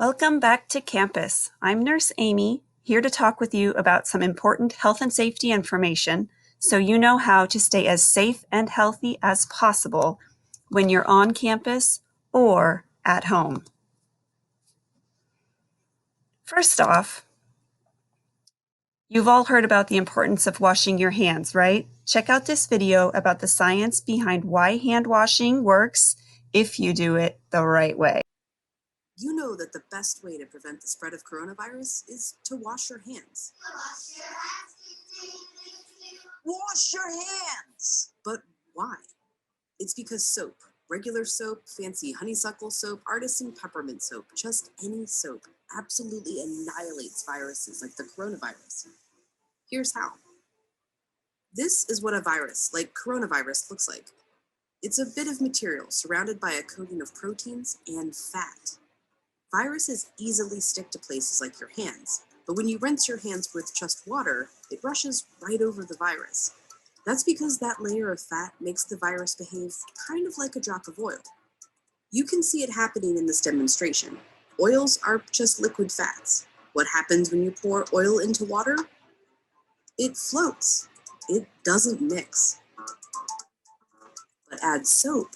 Welcome back to campus. I'm Nurse Amy, here to talk with you about some important health and safety information so you know how to stay as safe and healthy as possible when you're on campus or at home. First off, you've all heard about the importance of washing your hands, right? Check out this video about the science behind why hand washing works if you do it the right way. You know that the best way to prevent the spread of coronavirus is to wash your hands. Wash your hands! But why? It's because soap, regular soap, fancy honeysuckle soap, artisan peppermint soap, just any soap, absolutely annihilates viruses like the coronavirus. Here's how. This is what a virus, like coronavirus, looks like. It's a bit of material surrounded by a coating of proteins and fat. Viruses easily stick to places like your hands, but when you rinse your hands with just water, it rushes right over the virus. That's because that layer of fat makes the virus behave kind of like a drop of oil. You can see it happening in this demonstration. Oils are just liquid fats. What happens when you pour oil into water? It floats. It doesn't mix. But add soap,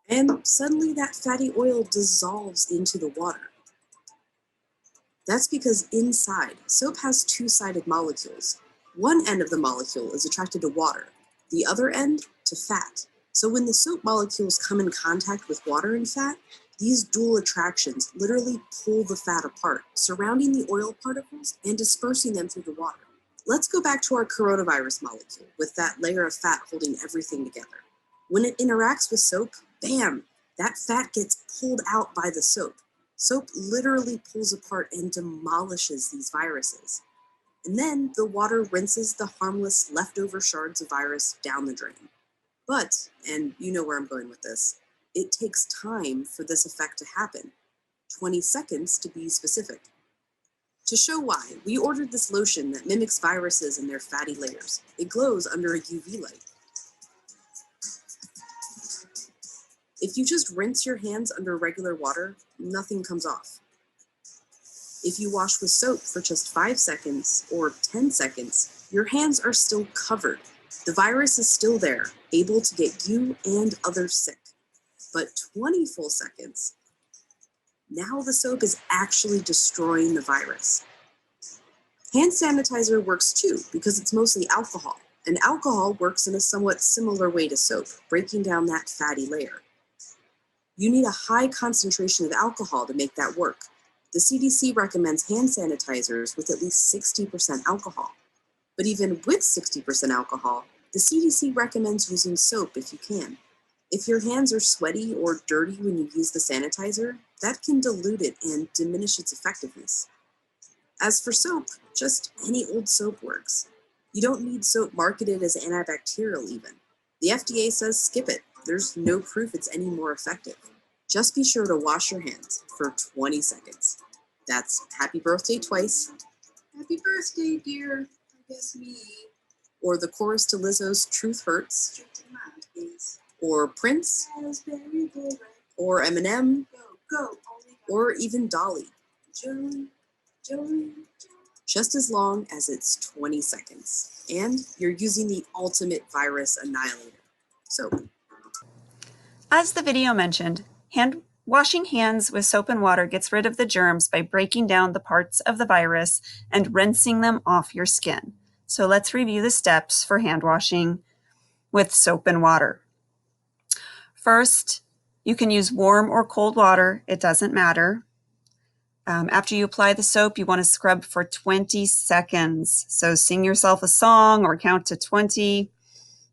and suddenly that fatty oil dissolves into the water. That's because inside, soap has two-sided molecules. One end of the molecule is attracted to water, the other end to fat. So when the soap molecules come in contact with water and fat, these dual attractions literally pull the fat apart, surrounding the oil particles and dispersing them through the water. Let's go back to our coronavirus molecule with that layer of fat holding everything together. When it interacts with soap, bam, that fat gets pulled out by the soap. Soap literally pulls apart and demolishes these viruses. And then the water rinses the harmless leftover shards of virus down the drain. But, and you know where I'm going with this, it takes time for this effect to happen. 20 seconds to be specific. To show why, we ordered this lotion that mimics viruses in their fatty layers. It glows under a UV light. If you just rinse your hands under regular water, nothing comes off. If you wash with soap for just 5 seconds or 10 seconds, your hands are still covered. The virus is still there, able to get you and others sick. But 20 full seconds, now the soap is actually destroying the virus. Hand sanitizer works too because it's mostly alcohol, and alcohol works in a somewhat similar way to soap, breaking down that fatty layer. You need a high concentration of alcohol to make that work. The CDC recommends hand sanitizers with at least 60% alcohol. But even with 60% alcohol, the CDC recommends using soap if you can. If your hands are sweaty or dirty when you use the sanitizer, that can dilute it and diminish its effectiveness. As for soap, just any old soap works. You don't need soap marketed as antibacterial even. The FDA says skip it. There's no proof it's any more effective. Just be sure to wash your hands for 20 seconds. That's happy birthday twice. Happy birthday, dear. I guess me. Or the chorus to Lizzo's Truth Hurts. Or Prince. Or Eminem. Or even Dolly. Just as long as it's 20 seconds. And you're using the ultimate virus annihilator. Soap. As the video mentioned, washing hands with soap and water gets rid of the germs by breaking down the parts of the virus and rinsing them off your skin. So let's review the steps for hand washing with soap and water. First, you can use warm or cold water. It doesn't matter. After you apply the soap, you want to scrub for 20 seconds. So sing yourself a song or count to 20. You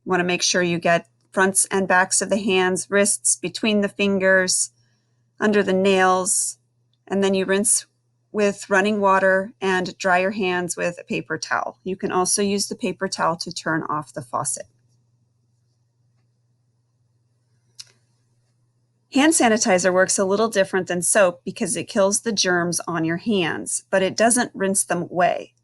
want to make sure you get fronts and backs of the hands, wrists, between the fingers, under the nails, and then you rinse with running water and dry your hands with a paper towel. You can also use the paper towel to turn off the faucet. Hand sanitizer works a little different than soap because it kills the germs on your hands, but it doesn't rinse them away.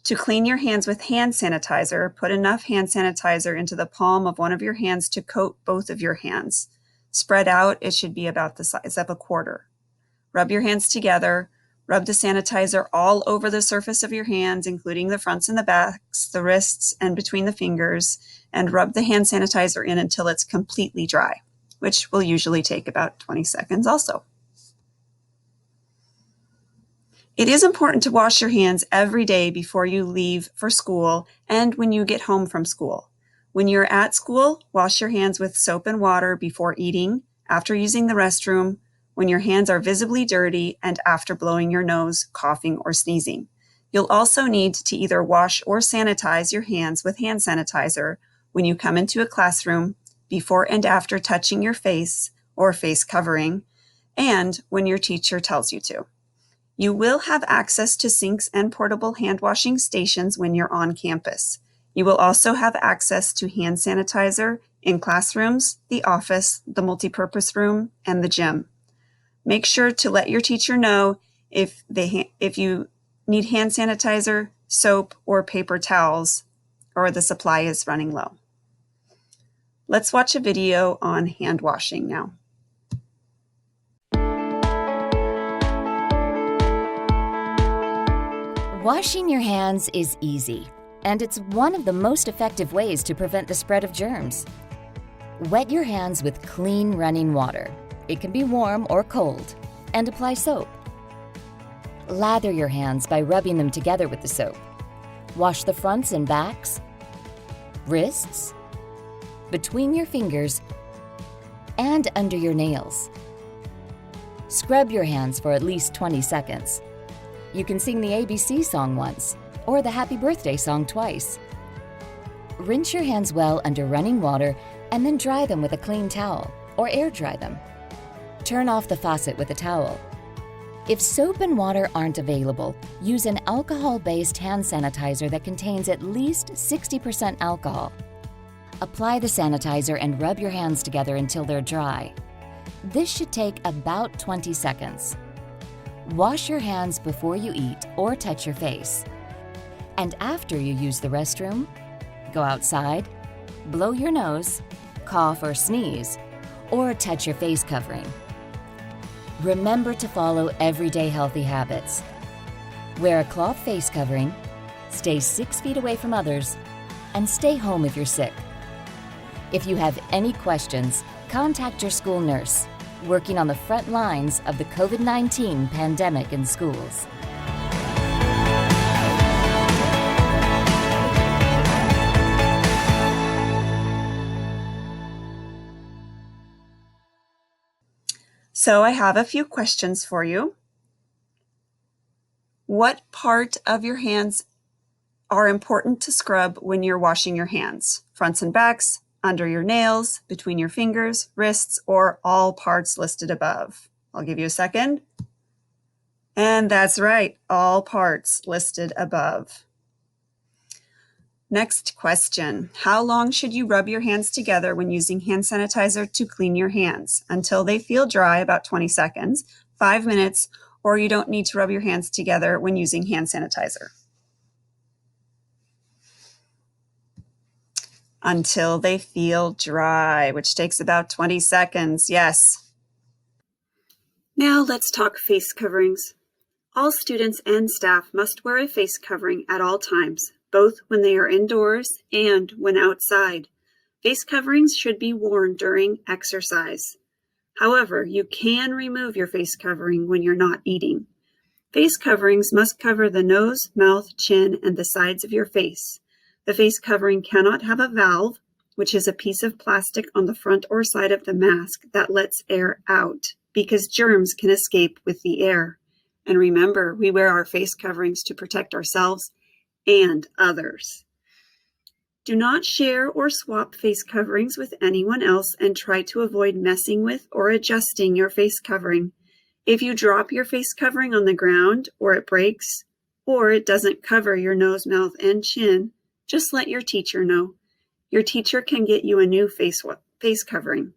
To clean your hands with hand sanitizer, put enough hand sanitizer into the palm of one of your hands to coat both of your hands. Spread out, it should be about the size of a quarter. Rub your hands together. Rub the sanitizer all over the surface of your hands, including the fronts and the backs, the wrists, and between the fingers, and rub the hand sanitizer in until it's completely dry, which will usually take about 20 seconds also. It is important to wash your hands every day before you leave for school and when you get home from school. When you're at school, wash your hands with soap and water before eating, after using the restroom, when your hands are visibly dirty, and after blowing your nose, coughing, or sneezing. You'll also need to either wash or sanitize your hands with hand sanitizer when you come into a classroom, before and after touching your face or face covering, and when your teacher tells you to. You will have access to sinks and portable hand washing stations when you're on campus. You will also have access to hand sanitizer in classrooms, the office, the multipurpose room, and the gym. Make sure to let your teacher know if you need hand sanitizer, soap, or paper towels, or the supply is running low. Let's watch a video on hand washing now. Washing your hands is easy, and it's one of the most effective ways to prevent the spread of germs. Wet your hands with clean running water. It can be warm or cold, and apply soap. Lather your hands by rubbing them together with the soap. Wash the fronts and backs, wrists, between your fingers, and under your nails. Scrub your hands for at least 20 seconds. You can sing the ABC song once, or the Happy Birthday song twice. Rinse your hands well under running water and then dry them with a clean towel, or air dry them. Turn off the faucet with a towel. If soap and water aren't available, use an alcohol-based hand sanitizer that contains at least 60% alcohol. Apply the sanitizer and rub your hands together until they're dry. This should take about 20 seconds. Wash your hands before you eat or touch your face. And after you use the restroom, go outside, blow your nose, cough or sneeze, or touch your face covering. Remember to follow everyday healthy habits. Wear a cloth face covering, stay 6 feet away from others, and stay home if you're sick. If you have any questions, contact your school nurse, working on the front lines of the COVID-19 pandemic in schools. So I have a few questions for you. What part of your hands are important to scrub when you're washing your hands? Fronts and backs, under your nails, between your fingers, wrists, or all parts listed above? I'll give you a second. And that's right, all parts listed above. Next question. How long should you rub your hands together when using hand sanitizer to clean your hands? Until they feel dry, about 20 seconds, 5 minutes, or you don't need to rub your hands together when using hand sanitizer. Until they feel dry, which takes about 20 seconds, yes. Now let's talk face coverings. All students and staff must wear a face covering at all times, both when they are indoors and when outside. Face coverings should be worn during exercise. However, you can remove your face covering when you're not eating. Face coverings must cover the nose, mouth, chin, and the sides of your face. The face covering cannot have a valve, which is a piece of plastic on the front or side of the mask that lets air out, because germs can escape with the air. And remember, we wear our face coverings to protect ourselves and others. Do not share or swap face coverings with anyone else, and try to avoid messing with or adjusting your face covering. If you drop your face covering on the ground, or it breaks, or it doesn't cover your nose, mouth, and chin, just let your teacher know. Your teacher can get you a new face covering.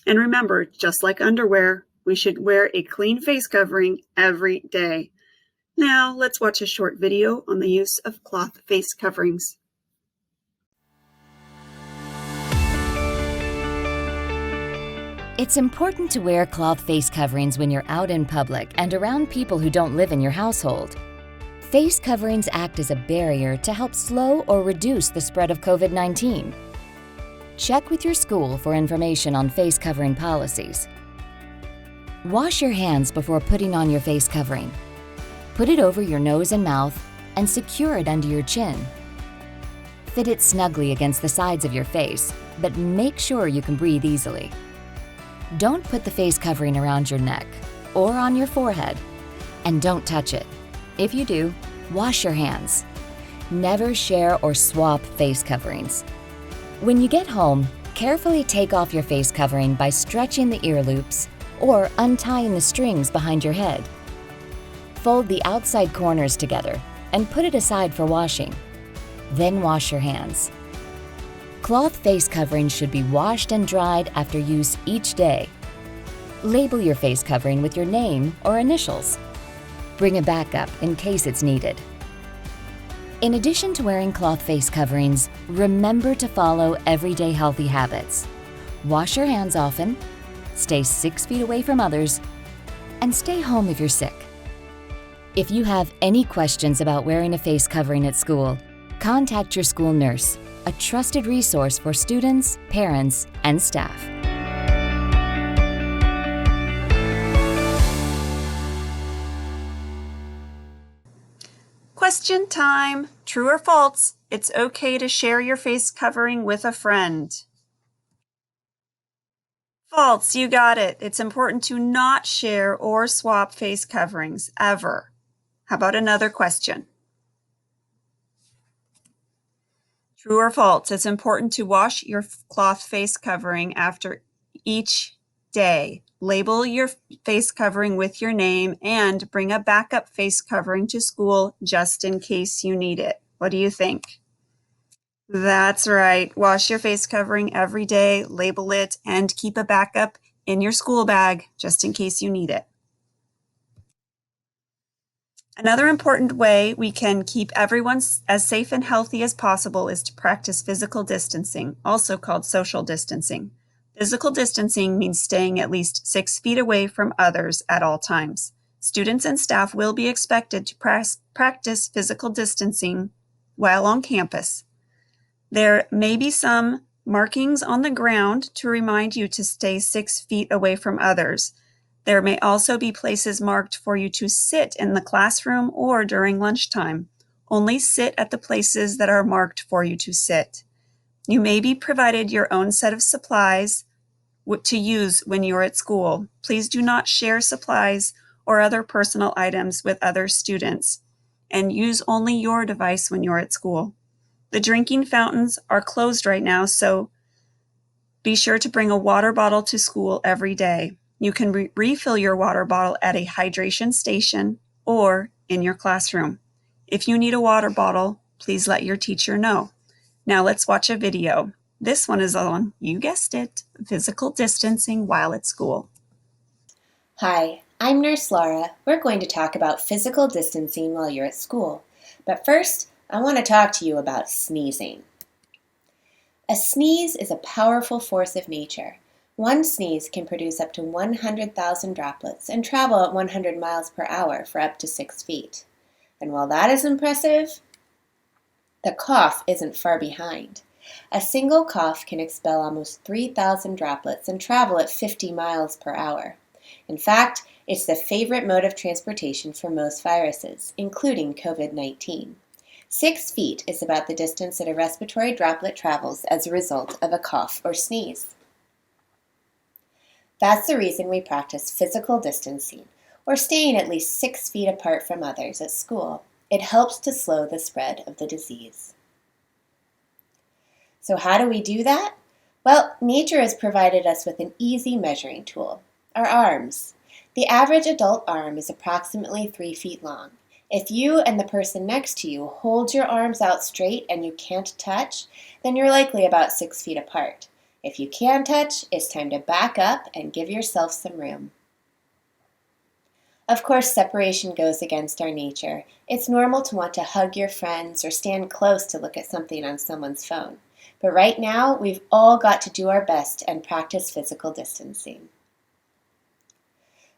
And remember, just like underwear, we should wear a clean face covering every day. Now, let's watch a short video on the use of cloth face coverings. It's important to wear cloth face coverings when you're out in public and around people who don't live in your household. Face coverings act as a barrier to help slow or reduce the spread of COVID-19. Check with your school for information on face covering policies. Wash your hands before putting on your face covering. Put it over your nose and mouth and secure it under your chin. Fit it snugly against the sides of your face, but make sure you can breathe easily. Don't put the face covering around your neck or on your forehead, and don't touch it. If you do, wash your hands. Never share or swap face coverings. When you get home, carefully take off your face covering by stretching the ear loops or untying the strings behind your head. Fold the outside corners together and put it aside for washing. Then wash your hands. Cloth face coverings should be washed and dried after use each day. Label your face covering with your name or initials. Bring a backup in case it's needed. In addition to wearing cloth face coverings, remember to follow everyday healthy habits. Wash your hands often, stay 6 feet away from others, and stay home if you're sick. If you have any questions about wearing a face covering at school, contact your school nurse, a trusted resource for students, parents, and staff. Question time. True or false? It's okay to share your face covering with a friend. False, you got it. It's important to not share or swap face coverings, ever. How about another question? True or false? It's important to wash your cloth face covering after each day. Label your face covering with your name and bring a backup face covering to school just in case you need it. What do you think? That's right. Wash your face covering every day, label it, and keep a backup in your school bag just in case you need it. Another important way we can keep everyone as safe and healthy as possible is to practice physical distancing, also called social distancing. Physical distancing means staying at least 6 feet away from others at all times. Students and staff will be expected to practice physical distancing while on campus. There may be some markings on the ground to remind you to stay 6 feet away from others. There may also be places marked for you to sit in the classroom or during lunchtime. Only sit at the places that are marked for you to sit. You may be provided your own set of supplies to use when you're at school. Please do not share supplies or other personal items with other students, and use only your device when you're at school. The drinking fountains are closed right now, so be sure to bring a water bottle to school every day. You can refill your water bottle at a hydration station or in your classroom. If you need a water bottle, please let your teacher know. Now let's watch a video. This one is on, you guessed it, physical distancing while at school. Hi, I'm Nurse Laura. We're going to talk about physical distancing while you're at school. But first, I want to talk to you about sneezing. A sneeze is a powerful force of nature. One sneeze can produce up to 100,000 droplets and travel at 100 miles per hour for up to 6 feet. And while that is impressive, the cough isn't far behind. A single cough can expel almost 3,000 droplets and travel at 50 miles per hour. In fact, it's the favorite mode of transportation for most viruses, including COVID-19. 6 feet is about the distance that a respiratory droplet travels as a result of a cough or sneeze. That's the reason we practice physical distancing, or staying at least 6 feet apart from others at school. It helps to slow the spread of the disease. So how do we do that? Well, nature has provided us with an easy measuring tool, our arms. The average adult arm is approximately 3 feet long. If you and the person next to you hold your arms out straight and you can't touch, then you're likely about 6 feet apart. If you can touch, it's time to back up and give yourself some room. Of course, separation goes against our nature. It's normal to want to hug your friends or stand close to look at something on someone's phone. But right now, we've all got to do our best and practice physical distancing.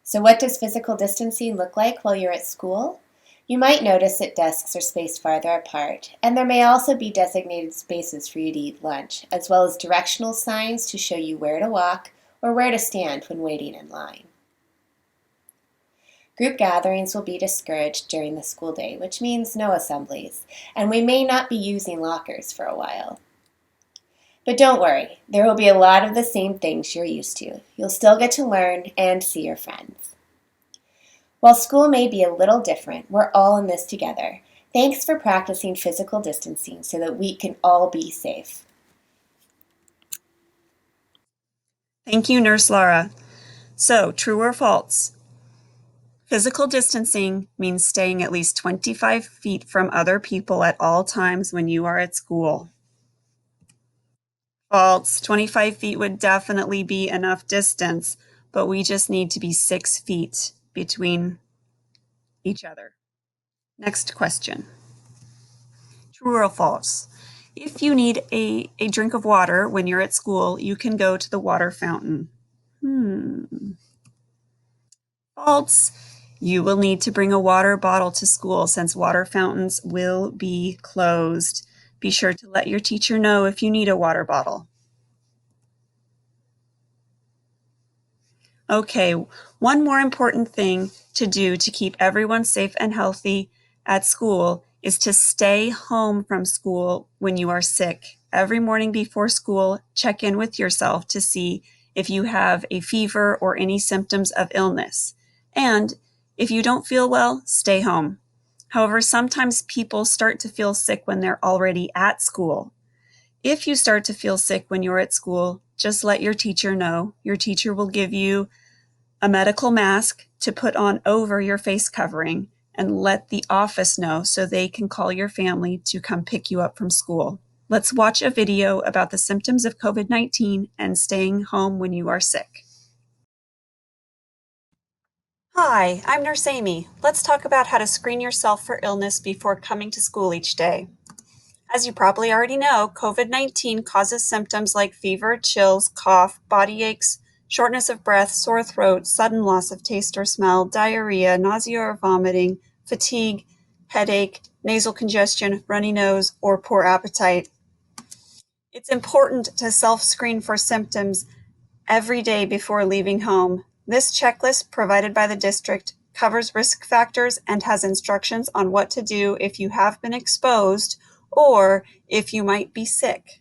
So what does physical distancing look like while you're at school? You might notice that desks are spaced farther apart, and there may also be designated spaces for you to eat lunch, as well as directional signs to show you where to walk or where to stand when waiting in line. Group gatherings will be discouraged during the school day, which means no assemblies, and we may not be using lockers for a while. But don't worry, there will be a lot of the same things you're used to. You'll still get to learn and see your friends. While school may be a little different, we're all in this together. Thanks for practicing physical distancing so that we can all be safe. Thank you, Nurse Laura. So, true or false? Physical distancing means staying at least 25 feet from other people at all times when you are at school. False. 25 feet would definitely be enough distance, but we just need to be 6 feet between each other. Next question. True or false? If you need a drink of water when you're at school, you can go to the water fountain. False. You will need to bring a water bottle to school since water fountains will be closed. Be sure to let your teacher know if you need a water bottle. Okay, one more important thing to do to keep everyone safe and healthy at school is to stay home from school when you are sick. Every morning before school, check in with yourself to see if you have a fever or any symptoms of illness. And if you don't feel well, stay home. However, sometimes people start to feel sick when they're already at school. If you start to feel sick when you're at school, just let your teacher know. Your teacher will give you a medical mask to put on over your face covering and let the office know so they can call your family to come pick you up from school. Let's watch a video about the symptoms of COVID-19 and staying home when you are sick. Hi, I'm Nurse Amy. Let's talk about how to screen yourself for illness before coming to school each day. As you probably already know, COVID-19 causes symptoms like fever, chills, cough, body aches, shortness of breath, sore throat, sudden loss of taste or smell, diarrhea, nausea or vomiting, fatigue, headache, nasal congestion, runny nose, or poor appetite. It's important to self-screen for symptoms every day before leaving home. This checklist provided by the district covers risk factors and has instructions on what to do if you have been exposed or if you might be sick.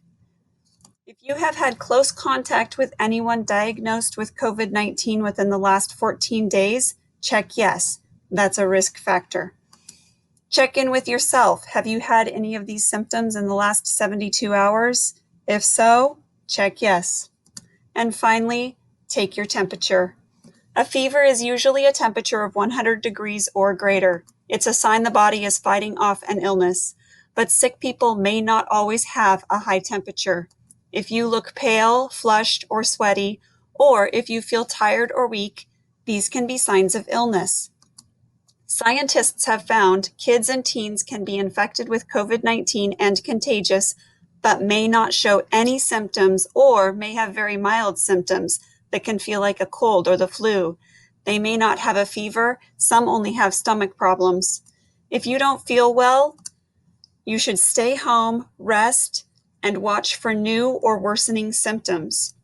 If you have had close contact with anyone diagnosed with COVID-19 within the last 14 days, check yes. That's a risk factor. Check in with yourself. Have you had any of these symptoms in the last 72 hours? If so, check yes. And finally, take your temperature. A fever is usually a temperature of 100 degrees or greater. It's a sign the body is fighting off an illness. But sick people may not always have a high temperature. If you look pale, flushed, or sweaty, or if you feel tired or weak, these can be signs of illness. Scientists have found kids and teens can be infected with COVID-19 and contagious, but may not show any symptoms or may have very mild symptoms that can feel like a cold or the flu. They may not have a fever. Some only have stomach problems. If you don't feel well, you should stay home, rest, and watch for new or worsening symptoms.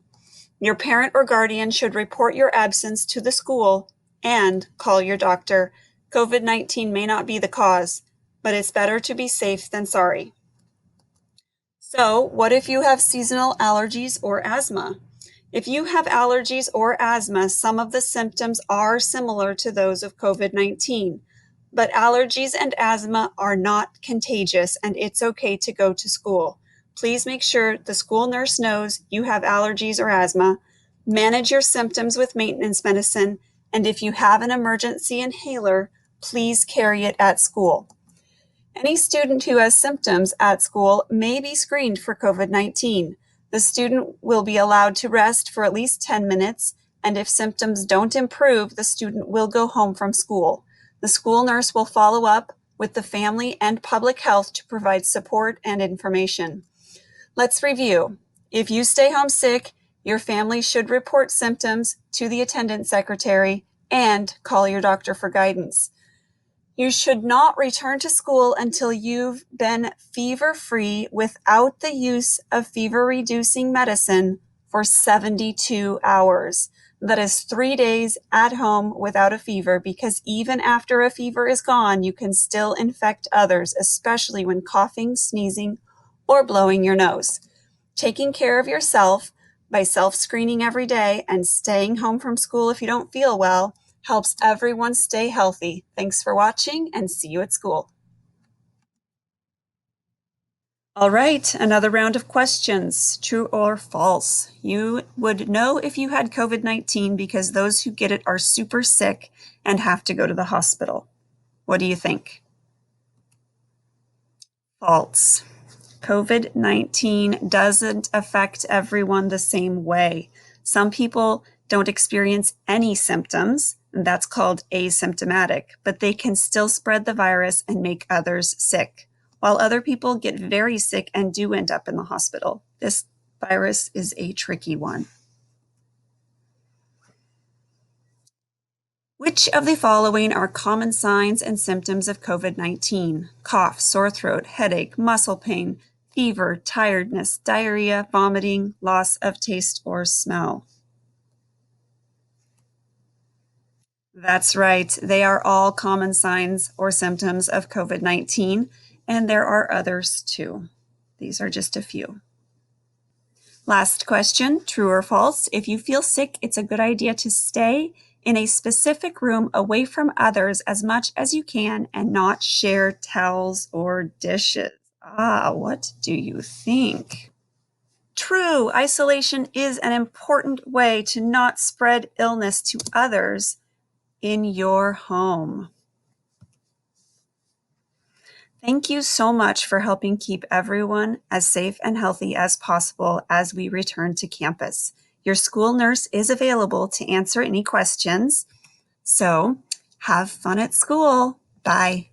Your parent or guardian should report your absence to the school and call your doctor. COVID-19 may not be the cause, but it's better to be safe than sorry. So, what if you have seasonal allergies or asthma? If you have allergies or asthma, some of the symptoms are similar to those of COVID-19. But allergies and asthma are not contagious, and it's okay to go to school. Please make sure the school nurse knows you have allergies or asthma. Manage your symptoms with maintenance medicine, and if you have an emergency inhaler, please carry it at school. Any student who has symptoms at school may be screened for COVID-19. The student will be allowed to rest for at least 10 minutes, and if symptoms don't improve, the student will go home from school. The school nurse will follow up with the family and public health to provide support and information. Let's review. If you stay home sick, your family should report symptoms to the attendance secretary and call your doctor for guidance. You should not return to school until you've been fever-free without the use of fever-reducing medicine for 72 hours. That is 3 days at home without a fever, because even after a fever is gone, you can still infect others, especially when coughing, sneezing, or blowing your nose. Taking care of yourself by self-screening every day and staying home from school if you don't feel well helps everyone stay healthy. Thanks for watching and see you at school. All right, another round of questions. True or false? You would know if you had COVID-19 because those who get it are super sick and have to go to the hospital. What do you think? False. COVID-19 doesn't affect everyone the same way. Some people don't experience any symptoms, and that's called asymptomatic, but they can still spread the virus and make others sick, while other people get very sick and do end up in the hospital. This virus is a tricky one. Which of the following are common signs and symptoms of COVID-19? Cough, sore throat, headache, muscle pain, fever, tiredness, diarrhea, vomiting, loss of taste or smell. That's right. They are all common signs or symptoms of COVID-19, and there are others too. These are just a few. Last question, true or false? If you feel sick, it's a good idea to stay in a specific room away from others as much as you can and not share towels or dishes. What do you think? True, isolation is an important way to not spread illness to others in your home. Thank you so much for helping keep everyone as safe and healthy as possible as we return to campus. Your school nurse is available to answer any questions. So have fun at school. Bye.